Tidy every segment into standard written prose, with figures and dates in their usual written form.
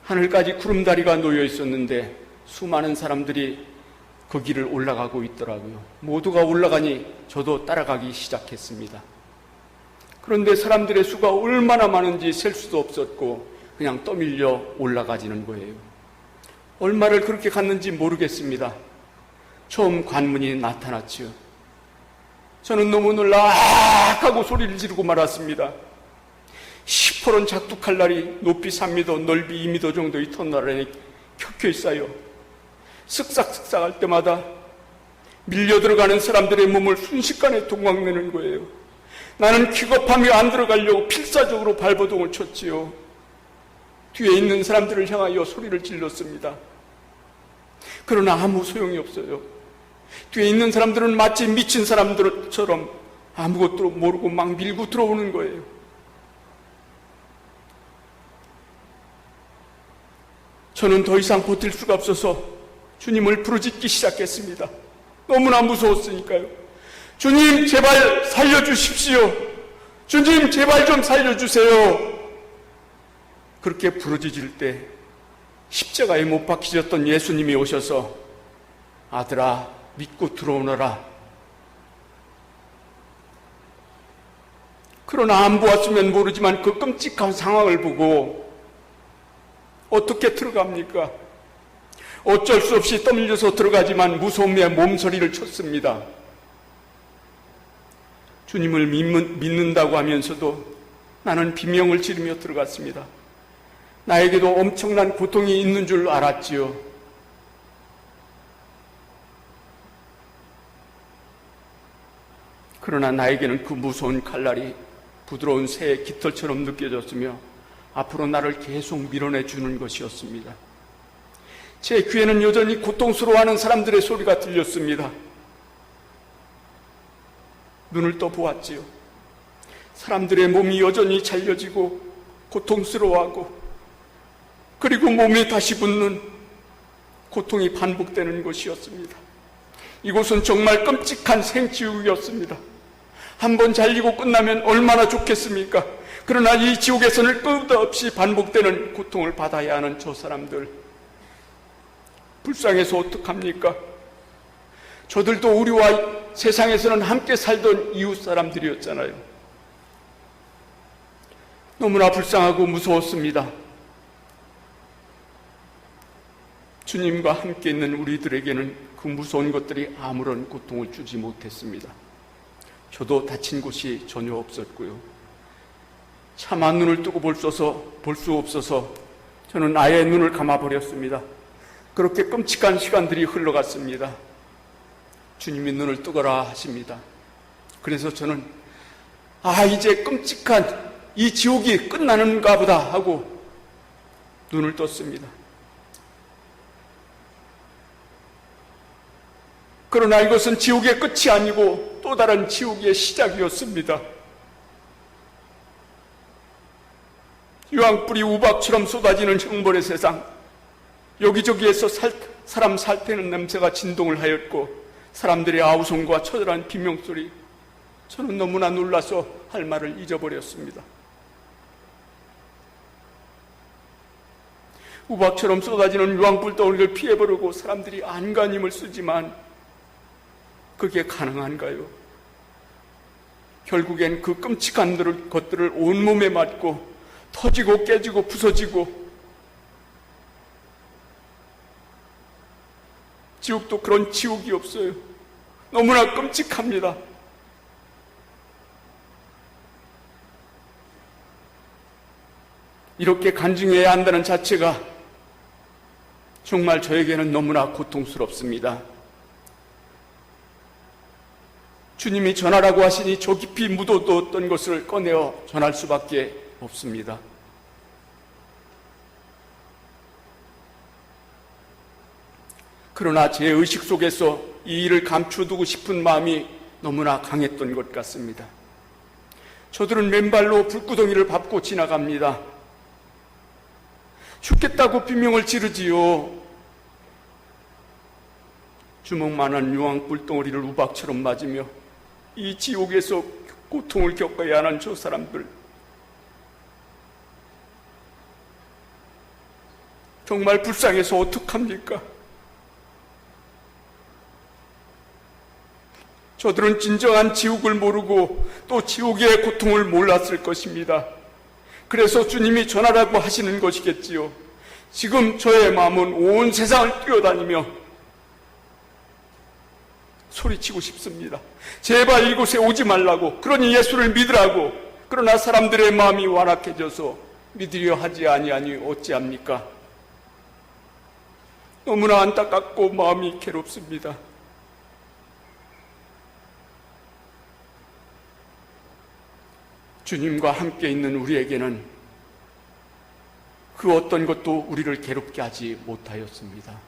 하늘까지 구름다리가 놓여 있었는데 수많은 사람들이 그 길을 올라가고 있더라고요. 모두가 올라가니 저도 따라가기 시작했습니다. 그런데 사람들의 수가 얼마나 많은지 셀 수도 없었고 그냥 떠밀려 올라가지는 거예요. 얼마를 그렇게 갔는지 모르겠습니다. 처음 관문이 나타났지요. 저는 너무 놀라 악 하고 소리를 지르고 말았습니다. 시퍼런 작두칼날이 높이 3m, 넓이 2m 정도의 터널 안에 켜켜 있어요. 쓱싹쓱싹 할 때마다 밀려 들어가는 사람들의 몸을 순식간에 동강내는 거예요. 나는 기겁하며 안 들어가려고 필사적으로 발버둥을 쳤지요. 뒤에 있는 사람들을 향하여 소리를 질렀습니다. 그러나 아무 소용이 없어요. 뒤에 있는 사람들은 마치 미친 사람들처럼 아무것도 모르고 막 밀고 들어오는 거예요. 저는 더 이상 버틸 수가 없어서 주님을 부르짖기 시작했습니다. 너무나 무서웠으니까요. 주님 제발 살려주십시오. 주님 제발 좀 살려주세요. 그렇게 부르짖을 때 십자가에 못 박히셨던 예수님이 오셔서 아들아 믿고 들어오너라. 그러나 안 보았으면 모르지만 그 끔찍한 상황을 보고 어떻게 들어갑니까? 어쩔 수 없이 떠밀려서 들어가지만 무서움에 몸서리를 쳤습니다. 주님을 믿는다고 하면서도 나는 비명을 지르며 들어갔습니다. 나에게도 엄청난 고통이 있는 줄 알았지요. 그러나 나에게는 그 무서운 칼날이 부드러운 새의 깃털처럼 느껴졌으며 앞으로 나를 계속 밀어내 주는 것이었습니다. 제 귀에는 여전히 고통스러워하는 사람들의 소리가 들렸습니다. 눈을 떠 보았지요. 사람들의 몸이 여전히 잘려지고 고통스러워하고 그리고 몸에 다시 붙는 고통이 반복되는 것이었습니다. 이곳은 정말 끔찍한 생지옥이었습니다. 한번 잘리고 끝나면 얼마나 좋겠습니까? 그러나 이 지옥에서는 끝없이 반복되는 고통을 받아야 하는 저 사람들, 불쌍해서 어떡합니까? 저들도 우리와 세상에서는 함께 살던 이웃 사람들이었잖아요. 너무나 불쌍하고 무서웠습니다. 주님과 함께 있는 우리들에게는 그 무서운 것들이 아무런 고통을 주지 못했습니다. 저도 다친 곳이 전혀 없었고요. 차마 눈을 뜨고 볼 수 없어서 저는 아예 눈을 감아버렸습니다. 그렇게 끔찍한 시간들이 흘러갔습니다. 주님이 눈을 뜨거라 하십니다. 그래서 저는 이제 끔찍한 이 지옥이 끝나는가 보다 하고 눈을 떴습니다. 그러나 이것은 지옥의 끝이 아니고 또 다른 지옥의 시작이었습니다. 유황불이 우박처럼 쏟아지는 형벌의 세상, 여기저기에서 사람 살태는 냄새가 진동을 하였고 사람들의 아우성과 처절한 비명소리, 저는 너무나 놀라서 할 말을 잊어버렸습니다. 우박처럼 쏟아지는 유황불 덩어리를 피해보려고 사람들이 안간힘을 쓰지만 그게 가능한가요? 결국엔 그 끔찍한 것들을 온몸에 맞고 터지고 깨지고 부서지고, 지옥도 그런 지옥이 없어요. 너무나 끔찍합니다. 이렇게 간증해야 한다는 자체가 정말 저에게는 너무나 고통스럽습니다. 주님이 전하라고 하시니 저 깊이 묻어두었던 것을 꺼내어 전할 수밖에 없습니다. 그러나 제 의식 속에서 이 일을 감춰두고 싶은 마음이 너무나 강했던 것 같습니다. 저들은 맨발로 불구덩이를 밟고 지나갑니다. 죽겠다고 비명을 지르지요. 주먹만한 유황불 덩어리를 우박처럼 맞으며 이 지옥에서 고통을 겪어야 하는 저 사람들, 정말 불쌍해서 어떡합니까? 저들은 진정한 지옥을 모르고 또 지옥의 고통을 몰랐을 것입니다. 그래서 주님이 전하라고 하시는 것이겠지요. 지금 저의 마음은 온 세상을 뛰어다니며 소리치고 싶습니다. 제발 이곳에 오지 말라고, 그러니 예수를 믿으라고. 그러나 사람들의 마음이 완악해져서 믿으려 하지 아니하니 어찌합니까? 너무나 안타깝고 마음이 괴롭습니다. 주님과 함께 있는 우리에게는 그 어떤 것도 우리를 괴롭게 하지 못하였습니다.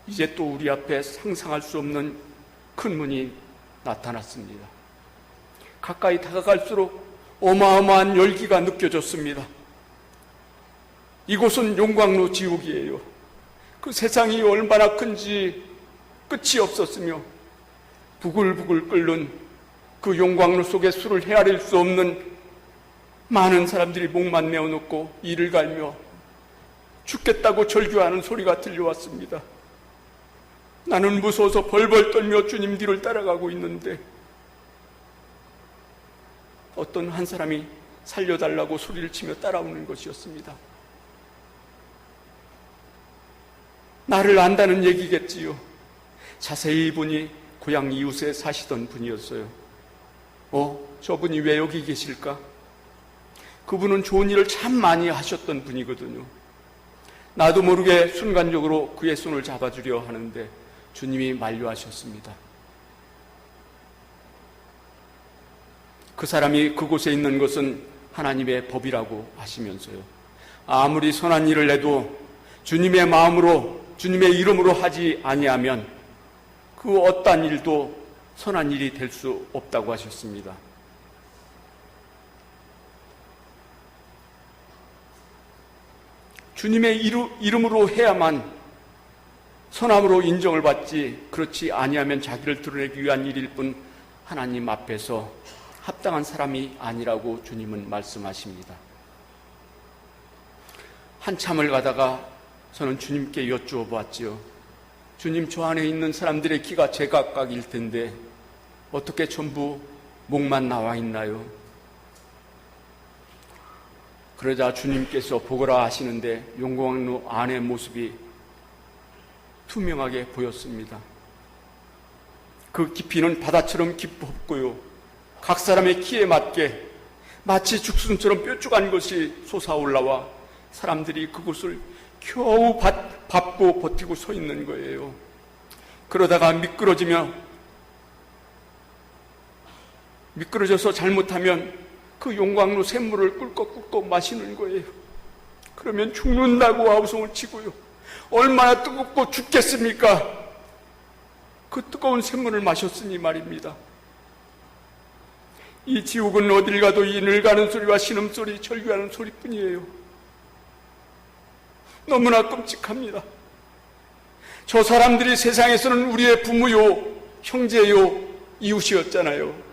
이제 또 우리 앞에 상상할 수 없는 큰 문이 나타났습니다. 가까이 다가갈수록 어마어마한 열기가 느껴졌습니다. 이곳은 용광로 지옥이에요. 그 세상이 얼마나 큰지 끝이 없었으며 부글부글 끓는 그 용광로 속에 술을 헤아릴 수 없는 많은 사람들이 목만 메어놓고 이를 갈며 죽겠다고 절규하는 소리가 들려왔습니다. 나는 무서워서 벌벌 떨며 주님 뒤를 따라가고 있는데 어떤 한 사람이 살려달라고 소리를 치며 따라오는 것이었습니다. 나를 안다는 얘기겠지요. 자세히 보니 고향 이웃에 사시던 분이었어요. 저분이 왜 여기 계실까? 그분은 좋은 일을 참 많이 하셨던 분이거든요. 나도 모르게 순간적으로 그의 손을 잡아주려 하는데 주님이 만류하셨습니다. 그 사람이 그곳에 있는 것은 하나님의 법이라고 하시면서요. 아무리 선한 일을 해도 주님의 마음으로, 주님의 이름으로 하지 아니하면 그 어떠한 일도 선한 일이 될 수 없다고 하셨습니다. 주님의 이름으로 해야만 선함으로 인정을 받지, 그렇지 아니하면 자기를 드러내기 위한 일일 뿐 하나님 앞에서 합당한 사람이 아니라고 주님은 말씀하십니다. 한참을 가다가 저는 주님께 여쭈어 보았지요. 주님, 저 안에 있는 사람들의 키가 제각각일 텐데 어떻게 전부 목만 나와 있나요? 그러자 주님께서 보거라 하시는데 용광로 안의 모습이 투명하게 보였습니다. 그 깊이는 바다처럼 깊었고요. 각 사람의 키에 맞게 마치 죽순처럼 뾰족한 것이 솟아올라와 사람들이 그곳을 겨우 밟고 버티고 서 있는 거예요. 그러다가 미끄러져서 잘못하면 그 용광로 샘물을 꿀꺽꿀꺽 마시는 거예요. 그러면 죽는다고 아우성을 치고요. 얼마나 뜨겁고 죽겠습니까? 그 뜨거운 샘물을 마셨으니 말입니다. 이 지옥은 어딜 가도 이 늙가는 소리와 신음소리, 절규하는 소리뿐이에요. 너무나 끔찍합니다. 저 사람들이 세상에서는 우리의 부모요, 형제요, 이웃이었잖아요.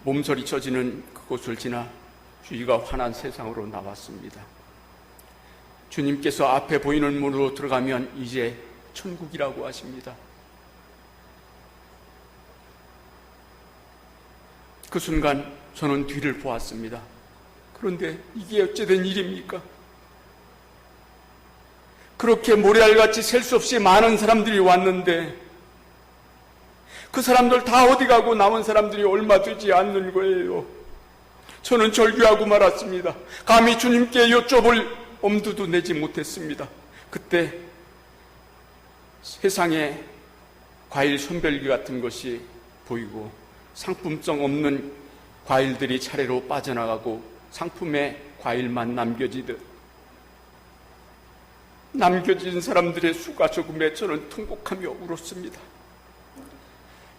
몸서리 쳐지는 그곳을 지나 주의가 환한 세상으로 나왔습니다. 주님께서 앞에 보이는 문으로 들어가면 이제 천국이라고 하십니다. 그 순간 저는 뒤를 보았습니다. 그런데 이게 어찌된 일입니까? 그렇게 모래알같이 셀 수 없이 많은 사람들이 왔는데 그 사람들 다 어디 가고 남은 사람들이 얼마 되지 않는 거예요. 저는 절규하고 말았습니다. 감히 주님께 여쭤볼 엄두도 내지 못했습니다. 그때 세상에 과일 선별기 같은 것이 보이고 상품성 없는 과일들이 차례로 빠져나가고 상품에 과일만 남겨진 사람들의 수가 적음에 저는 통곡하며 울었습니다.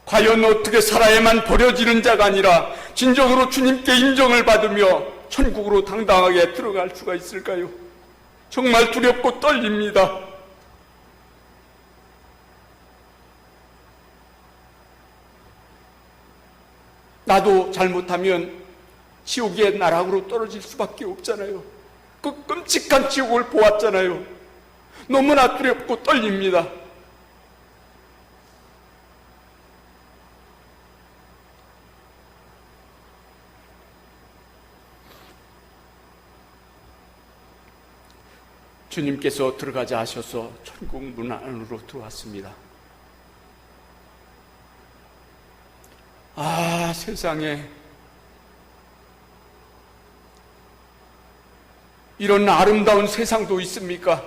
과연 어떻게 살아야만 버려지는 자가 아니라 진정으로 주님께 인정을 받으며 천국으로 당당하게 들어갈 수가 있을까요? 정말 두렵고 떨립니다. 나도 잘못하면 지옥의 나락으로 떨어질 수밖에 없잖아요. 그 끔찍한 지옥을 보았잖아요. 너무나 두렵고 떨립니다. 주님께서 들어가자 하셔서 천국 문 안으로 들어왔습니다. 아, 세상에 이런 아름다운 세상도 있습니까?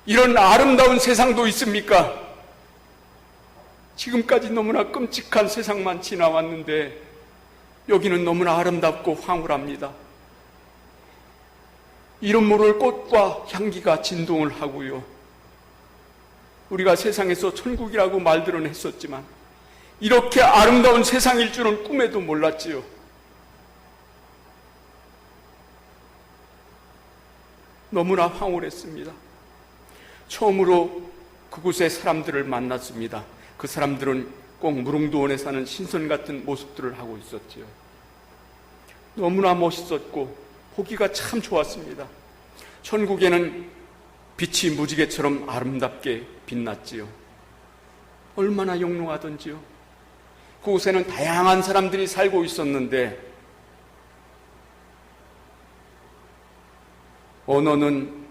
이런 아름다운 세상도 있습니까? 지금까지 너무나 끔찍한 세상만 지나왔는데 여기는 너무나 아름답고 황홀합니다. 이름 모를 꽃과 향기가 진동을 하고요. 우리가 세상에서 천국이라고 말들은 했었지만 이렇게 아름다운 세상일 줄은 꿈에도 몰랐지요. 너무나 황홀했습니다. 처음으로 그곳에 사람들을 만났습니다. 그 사람들은 꼭 무릉도원에 사는 신선 같은 모습들을 하고 있었지요. 너무나 멋있었고 보기가 참 좋았습니다. 천국에는 빛이 무지개처럼 아름답게 빛났지요. 얼마나 영롱하던지요. 그곳에는 다양한 사람들이 살고 있었는데 언어는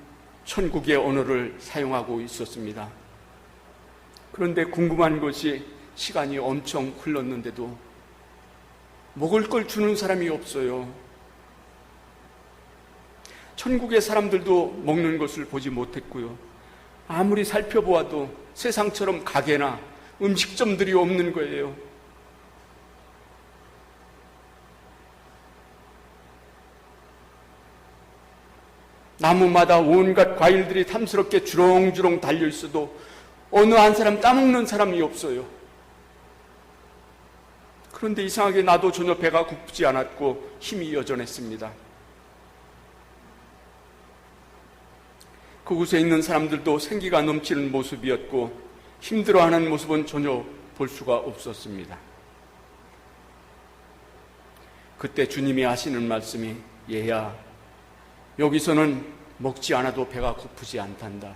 천국의 언어를 사용하고 있었습니다. 그런데 궁금한 것이 시간이 엄청 흘렀는데도 먹을 걸 주는 사람이 없어요. 천국의 사람들도 먹는 것을 보지 못했고요. 아무리 살펴보아도 세상처럼 가게나 음식점들이 없는 거예요. 나무마다 온갖 과일들이 탐스럽게 주렁주렁 달려 있어도 어느 한 사람 따먹는 사람이 없어요. 그런데 이상하게 나도 전혀 배가 고프지 않았고 힘이 여전했습니다. 그곳에 있는 사람들도 생기가 넘치는 모습이었고 힘들어하는 모습은 전혀 볼 수가 없었습니다. 그때 주님이 하시는 말씀이 얘야, 여기서는 먹지 않아도 배가 고프지 않단다.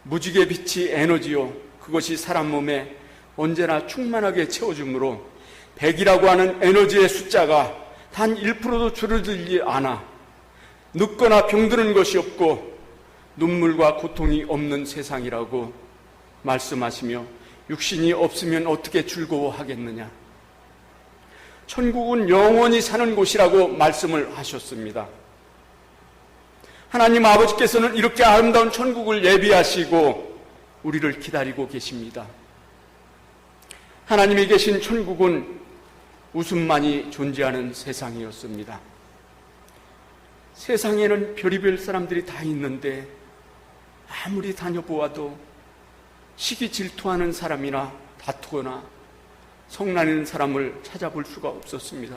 무지개 빛이 에너지요. 그것이 사람 몸에 언제나 충만하게 채워주므로 100이라고 하는 에너지의 숫자가 단 1%도 줄어들지 않아 늙거나 병드는 것이 없고 눈물과 고통이 없는 세상이라고 말씀하시며 육신이 없으면 어떻게 즐거워하겠느냐. 천국은 영원히 사는 곳이라고 말씀을 하셨습니다. 하나님 아버지께서는 이렇게 아름다운 천국을 예비하시고 우리를 기다리고 계십니다. 하나님이 계신 천국은 웃음만이 존재하는 세상이었습니다. 세상에는 별의별 사람들이 다 있는데 아무리 다녀보아도 시기 질투하는 사람이나 다투거나 성나는 사람을 찾아볼 수가 없었습니다.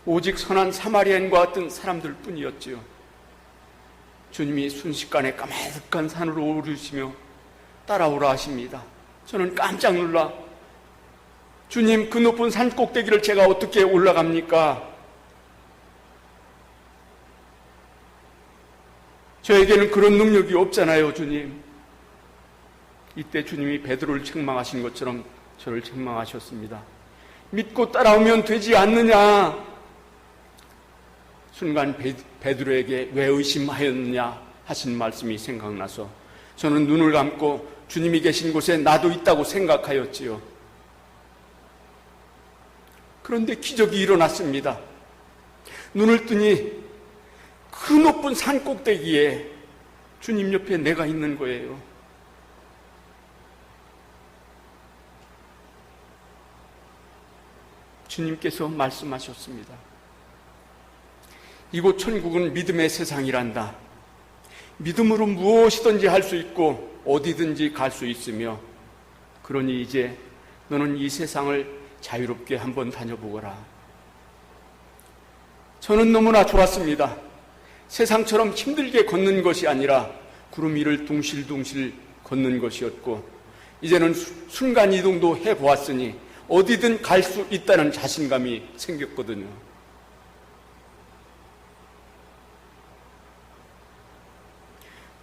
오직 선한 사마리아인과 같은 사람들 뿐이었지요. 주님이 순식간에 까마득한 산으로 오르시며 따라오라 하십니다. 저는 깜짝 놀라 주님, 그 높은 산 꼭대기를 제가 어떻게 올라갑니까? 저에게는 그런 능력이 없잖아요, 주님. 이때 주님이 베드로를 책망하신 것처럼 저를 책망하셨습니다. 믿고 따라오면 되지 않느냐? 순간 베드로에게 왜 의심하였느냐 하신 말씀이 생각나서 저는 눈을 감고 주님이 계신 곳에 나도 있다고 생각하였지요. 그런데 기적이 일어났습니다. 눈을 뜨니 그 높은 산 꼭대기에 주님 옆에 내가 있는 거예요. 주님께서 말씀하셨습니다. 이곳 천국은 믿음의 세상이란다. 믿음으로 무엇이든지 할 수 있고 어디든지 갈 수 있으며, 그러니 이제 너는 이 세상을 자유롭게 한번 다녀보거라. 저는 너무나 좋았습니다. 세상처럼 힘들게 걷는 것이 아니라 구름 위를 둥실둥실 걷는 것이었고, 이제는 순간이동도 해보았으니 어디든 갈 수 있다는 자신감이 생겼거든요.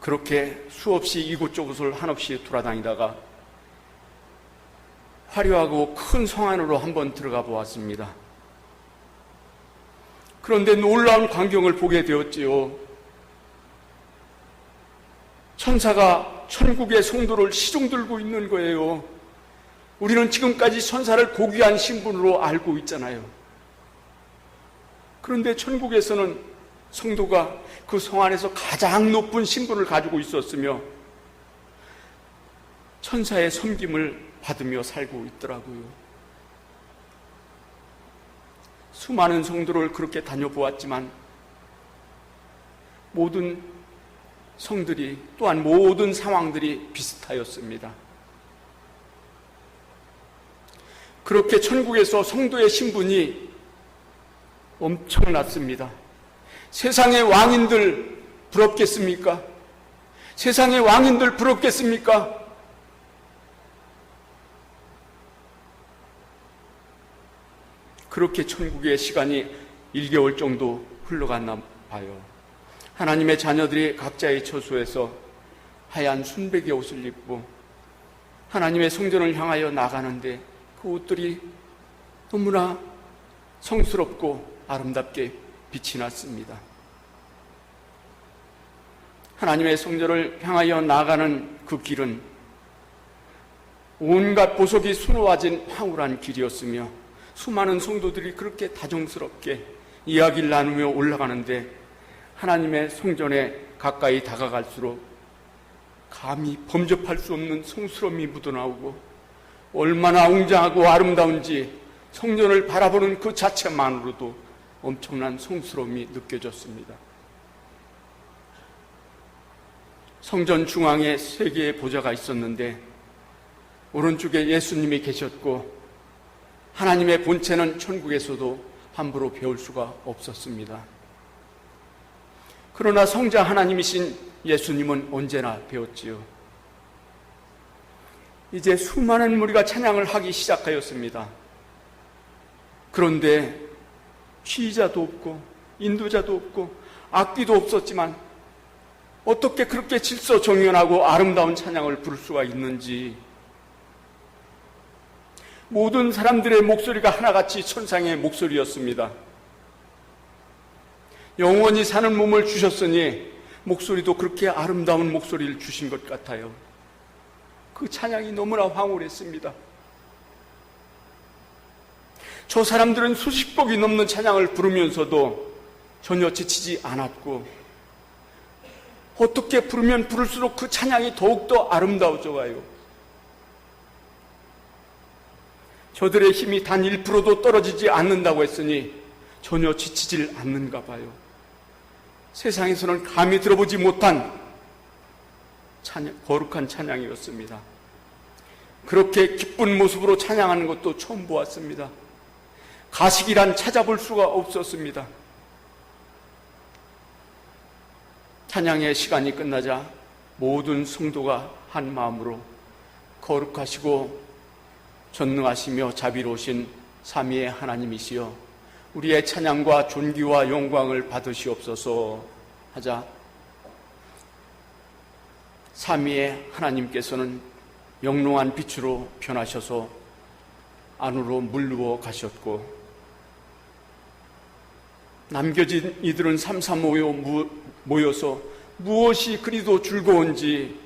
그렇게 수없이 이곳저곳을 한없이 돌아다니다가 화려하고 큰 성 안으로 한번 들어가 보았습니다. 그런데 놀라운 광경을 보게 되었지요. 천사가 천국의 성도를 시중 들고 있는 거예요. 우리는 지금까지 천사를 고귀한 신분으로 알고 있잖아요. 그런데 천국에서는 성도가 그 성 안에서 가장 높은 신분을 가지고 있었으며 천사의 섬김을 받으며 살고 있더라고요. 수많은 성도를 그렇게 다녀보았지만 모든 성들이 또한 모든 상황들이 비슷하였습니다. 그렇게 천국에서 성도의 신분이 엄청났습니다. 세상의 왕인들 부럽겠습니까? 세상의 왕인들 부럽겠습니까? 그렇게 천국의 시간이 1개월 정도 흘러갔나 봐요. 하나님의 자녀들이 각자의 처소에서 하얀 순백의 옷을 입고 하나님의 성전을 향하여 나가는데 그 옷들이 너무나 성스럽고 아름답게 빛이 났습니다. 하나님의 성전을 향하여 나가는 그 길은 온갖 보석이 수놓아진 황홀한 길이었으며 수많은 성도들이 그렇게 다정스럽게 이야기를 나누며 올라가는데 하나님의 성전에 가까이 다가갈수록 감히 범접할 수 없는 성스러움이 묻어나오고 얼마나 웅장하고 아름다운지 성전을 바라보는 그 자체만으로도 엄청난 성스러움이 느껴졌습니다. 성전 중앙에 3개의 보좌가 있었는데 오른쪽에 예수님이 계셨고 하나님의 본체는 천국에서도 함부로 배울 수가 없었습니다. 그러나 성자 하나님이신 예수님은 언제나 배웠지요. 이제 수많은 무리가 찬양을 하기 시작하였습니다. 그런데 취자도 없고 인도자도 없고 악기도 없었지만 어떻게 그렇게 질서정연하고 아름다운 찬양을 부를 수가 있는지 모든 사람들의 목소리가 하나같이 천상의 목소리였습니다. 영원히 사는 몸을 주셨으니 목소리도 그렇게 아름다운 목소리를 주신 것 같아요. 그 찬양이 너무나 황홀했습니다. 저 사람들은 수십 곡이 넘는 찬양을 부르면서도 전혀 지치지 않았고 어떻게 부르면 부를수록 그 찬양이 더욱더 아름다워져 가요. 저들의 힘이 단 1%도 떨어지지 않는다고 했으니 전혀 지치질 않는가 봐요. 세상에서는 감히 들어보지 못한 거룩한 찬양이었습니다. 그렇게 기쁜 모습으로 찬양하는 것도 처음 보았습니다. 가식이란 찾아볼 수가 없었습니다. 찬양의 시간이 끝나자 모든 성도가 한 마음으로 거룩하시고 전능하시며 자비로우신 삼위의 하나님이시여 우리의 찬양과 존귀와 영광을 받으시옵소서 하자 삼위의 하나님께서는 영롱한 빛으로 변하셔서 안으로 물르어 가셨고 남겨진 이들은 삼삼오오 모여서 무엇이 그리도 즐거운지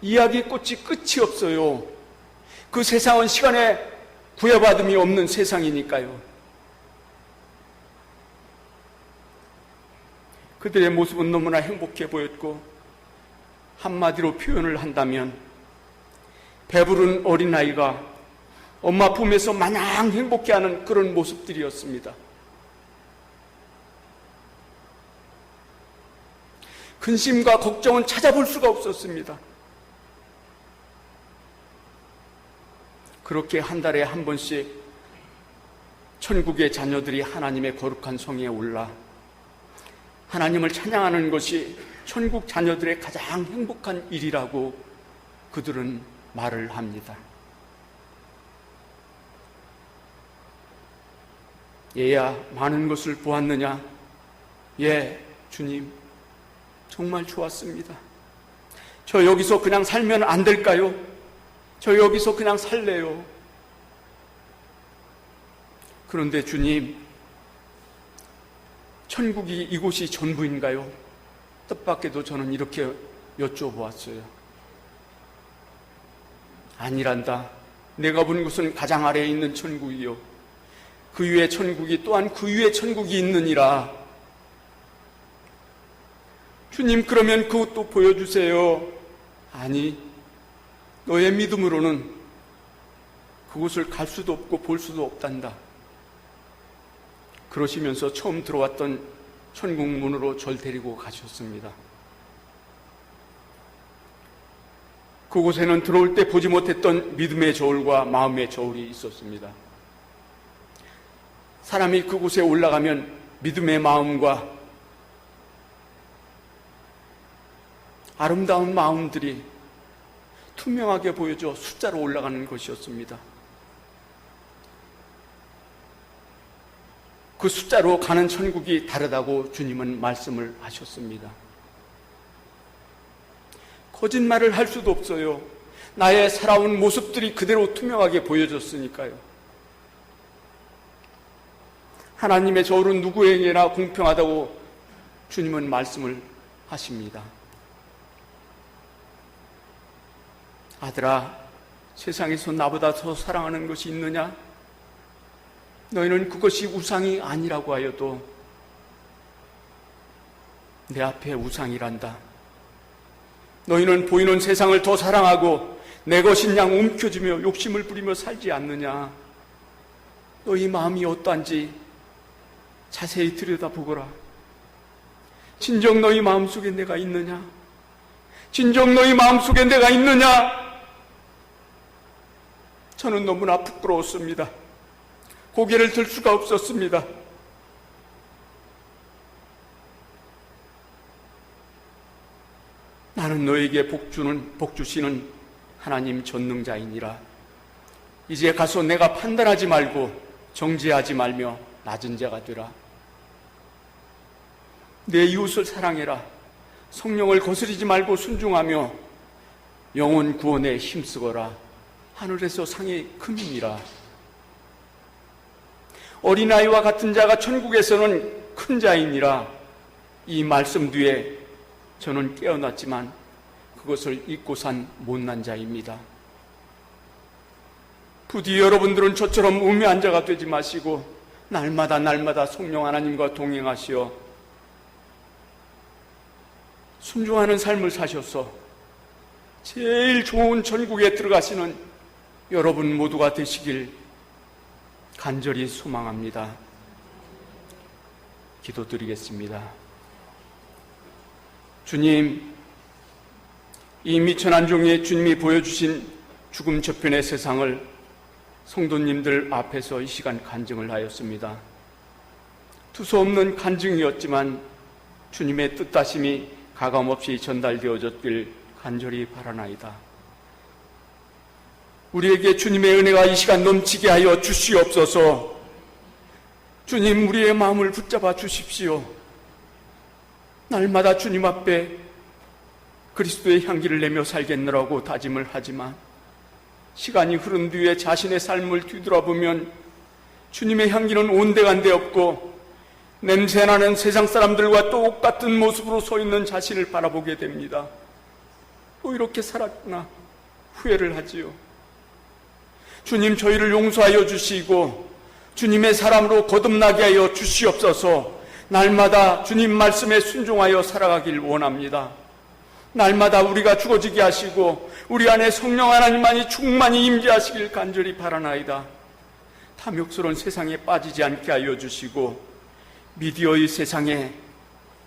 이야기꽃이 끝이 없어요. 그 세상은 시간에 구애받음이 없는 세상이니까요. 그들의 모습은 너무나 행복해 보였고 한마디로 표현을 한다면 배부른 어린아이가 엄마 품에서 마냥 행복해하는 그런 모습들이었습니다. 근심과 걱정은 찾아볼 수가 없었습니다. 그렇게 한 달에 한 번씩 천국의 자녀들이 하나님의 거룩한 성에 올라 하나님을 찬양하는 것이 천국 자녀들의 가장 행복한 일이라고 그들은 말을 합니다. 얘야, 많은 것을 보았느냐? 예, 주님, 정말 좋았습니다. 저 여기서 그냥 살면 안 될까요? 저 여기서 그냥 살래요. 그런데 주님, 천국이 이곳이 전부인가요? 뜻밖에도 저는 이렇게 여쭤보았어요. 아니란다. 내가 본 곳은 가장 아래에 있는 천국이요, 그 위에 천국이 또한 그 위에 천국이 있느니라. 주님, 그러면 그것도 보여주세요. 아니, 너의 믿음으로는 그곳을 갈 수도 없고 볼 수도 없단다. 그러시면서 처음 들어왔던 천국 문으로 절 데리고 가셨습니다. 그곳에는 들어올 때 보지 못했던 믿음의 저울과 마음의 저울이 있었습니다. 사람이 그곳에 올라가면 믿음의 마음과 아름다운 마음들이 투명하게 보여져 숫자로 올라가는 것이었습니다. 그 숫자로 가는 천국이 다르다고 주님은 말씀을 하셨습니다. 거짓말을 할 수도 없어요. 나의 살아온 모습들이 그대로 투명하게 보여졌으니까요. 하나님의 저울은 누구에게나 공평하다고 주님은 말씀을 하십니다. 아들아, 세상에서 나보다 더 사랑하는 것이 있느냐? 너희는 그것이 우상이 아니라고 하여도 내 앞에 우상이란다. 너희는 보이는 세상을 더 사랑하고 내 것인 양 움켜쥐며 욕심을 부리며 살지 않느냐? 너희 마음이 어떠한지 자세히 들여다보거라. 진정 너희 마음속에 내가 있느냐? 진정 너희 마음속에 내가 있느냐? 저는 너무나 부끄러웠습니다. 고개를 들 수가 없었습니다. 나는 너에게 복 주시는 하나님 전능자이니라. 이제 가서 내가 판단하지 말고 정죄하지 말며 낮은 자가 되라. 내 이웃을 사랑해라. 성령을 거스리지 말고 순종하며 영혼 구원에 힘쓰거라. 하늘에서 상이 큼이니라. 어린아이와 같은 자가 천국에서는 큰 자이니라. 이 말씀 뒤에 저는 깨어났지만 그것을 잊고 산 못난 자입니다. 부디 여러분들은 저처럼 우매한 자가 되지 마시고 날마다 성령 하나님과 동행하시어 순종하는 삶을 사셔서 제일 좋은 천국에 들어가시는 여러분 모두가 되시길 간절히 소망합니다. 기도드리겠습니다. 주님, 이 미천한 종의 주님이 보여주신 죽음 저편의 세상을 성도님들 앞에서 이 시간 간증을 하였습니다. 두서없는 간증이었지만 주님의 뜻다심이 가감없이 전달되어졌길 간절히 바라나이다. 우리에게 주님의 은혜가 이 시간 넘치게 하여 주시옵소서. 주님, 우리의 마음을 붙잡아 주십시오. 날마다 주님 앞에 그리스도의 향기를 내며 살겠노라고 다짐을 하지만 시간이 흐른 뒤에 자신의 삶을 뒤돌아보면 주님의 향기는 온데간데 없고 냄새나는 세상 사람들과 똑같은 모습으로 서 있는 자신을 바라보게 됩니다. 또 이렇게 살았구나 후회를 하지요. 주님, 저희를 용서하여 주시고 주님의 사람으로 거듭나게 하여 주시옵소서. 날마다 주님 말씀에 순종하여 살아가길 원합니다. 날마다 우리가 죽어지게 하시고 우리 안에 성령 하나님만이 충만히 임재하시길 간절히 바라나이다. 탐욕스러운 세상에 빠지지 않게 하여 주시고 미디어의 세상에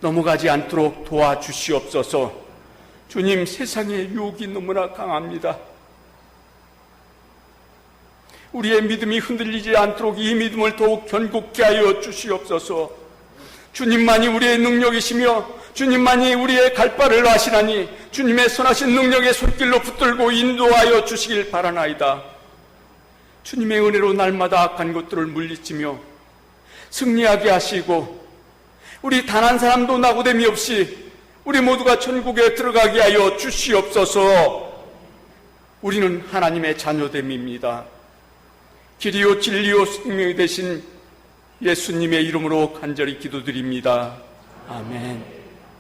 넘어가지 않도록 도와주시옵소서. 주님, 세상의 유혹이 너무나 강합니다. 우리의 믿음이 흔들리지 않도록 이 믿음을 더욱 견고케 하여 주시옵소서. 주님만이 우리의 능력이시며 주님만이 우리의 갈 바를 아시나니 주님의 선하신 능력의 손길로 붙들고 인도하여 주시길 바라나이다. 주님의 은혜로 날마다 악한 것들을 물리치며 승리하게 하시고 우리 단 한 사람도 낙오됨이 없이 우리 모두가 천국에 들어가게 하여 주시옵소서. 우리는 하나님의 자녀됨입니다. 길이요 진리요 생명이 되신 예수님의 이름으로 간절히 기도드립니다. 아멘.